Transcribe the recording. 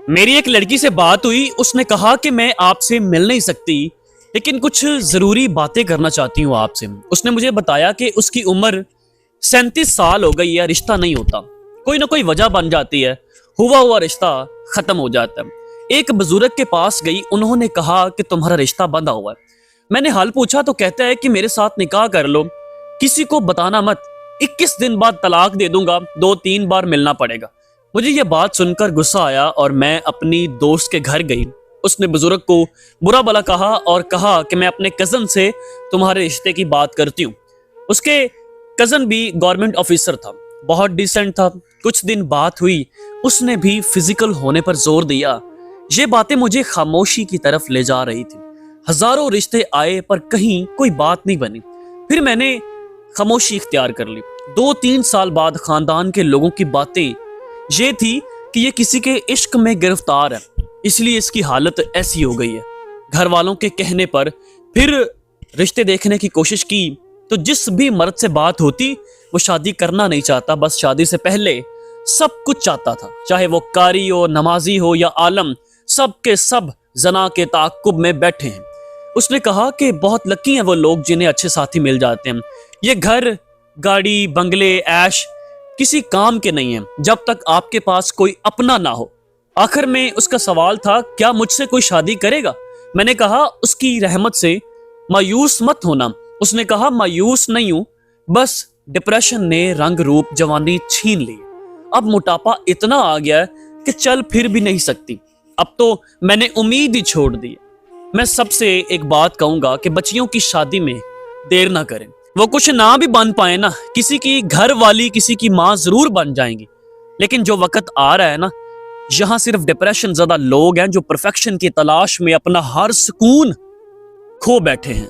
میری ایک لڑکی سے بات ہوئی، اس نے کہا کہ میں آپ سے مل نہیں سکتی لیکن کچھ ضروری باتیں کرنا چاہتی ہوں آپ سے۔ اس نے مجھے بتایا کہ اس کی عمر 37 سال ہو گئی ہے، رشتہ نہیں ہوتا، کوئی نہ کوئی وجہ بن جاتی ہے، ہوا رشتہ ختم ہو جاتا ہے۔ ایک بزرگ کے پاس گئی، انہوں نے کہا کہ تمہارا رشتہ بندھا ہوا ہے۔ میں نے حال پوچھا تو کہتا ہے کہ میرے ساتھ نکاح کر لو، کسی کو بتانا مت، 21 دن بعد طلاق دے دوں گا، 2-3 بار ملنا پڑے گا۔ مجھے یہ بات سن کر غصہ آیا اور میں اپنی دوست کے گھر گئی۔ اس نے بزرگ کو برا بلا کہا اور کہا کہ میں اپنے کزن سے تمہارے رشتے کی بات کرتی ہوں۔ اس کے کزن بھی گورنمنٹ آفیسر تھا، بہت ڈیسنٹ تھا۔ کچھ دن بات ہوئی، اس نے بھی فزیکل ہونے پر زور دیا۔ یہ باتیں مجھے خاموشی کی طرف لے جا رہی تھی۔ ہزاروں رشتے آئے پر کہیں کوئی بات نہیں بنی۔ پھر میں نے خاموشی اختیار کر لی۔ 2-3 سال بعد خاندان کے لوگوں کی باتیں یہ تھی کہ یہ کسی کے عشق میں گرفتار ہے، اس لیے اس کی حالت ایسی ہو گئی ہے۔ گھر والوں کے کہنے پر پھر رشتے دیکھنے کی کوشش کی تو جس بھی مرد سے بات ہوتی وہ شادی کرنا نہیں چاہتا، بس شادی سے پہلے سب کچھ چاہتا تھا، چاہے وہ قاری ہو، نمازی ہو یا عالم، سب کے سب زنا کے تعاقب میں بیٹھے ہیں۔ اس نے کہا کہ بہت لکی ہیں وہ لوگ جنہیں اچھے ساتھی مل جاتے ہیں۔ یہ گھر، گاڑی، بنگلے، عیش کسی کام کے نہیں ہیں جب تک آپ کے پاس کوئی اپنا نہ ہو۔ آخر میں اس کا سوال تھا، کیا مجھ سے کوئی شادی کرے گا؟ میں نے کہا اس کی رحمت سے مایوس مت ہونا۔ اس نے کہا مایوس نہیں ہوں، بس ڈپریشن نے رنگ روپ جوانی چھین لی، اب موٹاپا اتنا آ گیا ہے کہ چل پھر بھی نہیں سکتی، اب تو میں نے امید ہی چھوڑ دی۔ میں سب سے ایک بات کہوں گا کہ بچیوں کی شادی میں دیر نہ کریں، وہ کچھ نہ بھی بن پائے نا، کسی کی گھر والی، کسی کی ماں ضرور بن جائیں گی، لیکن جو وقت آ رہا ہے نا، یہاں صرف ڈپریشن زدہ لوگ ہیں جو پرفیکشن کی تلاش میں اپنا ہر سکون کھو بیٹھے ہیں۔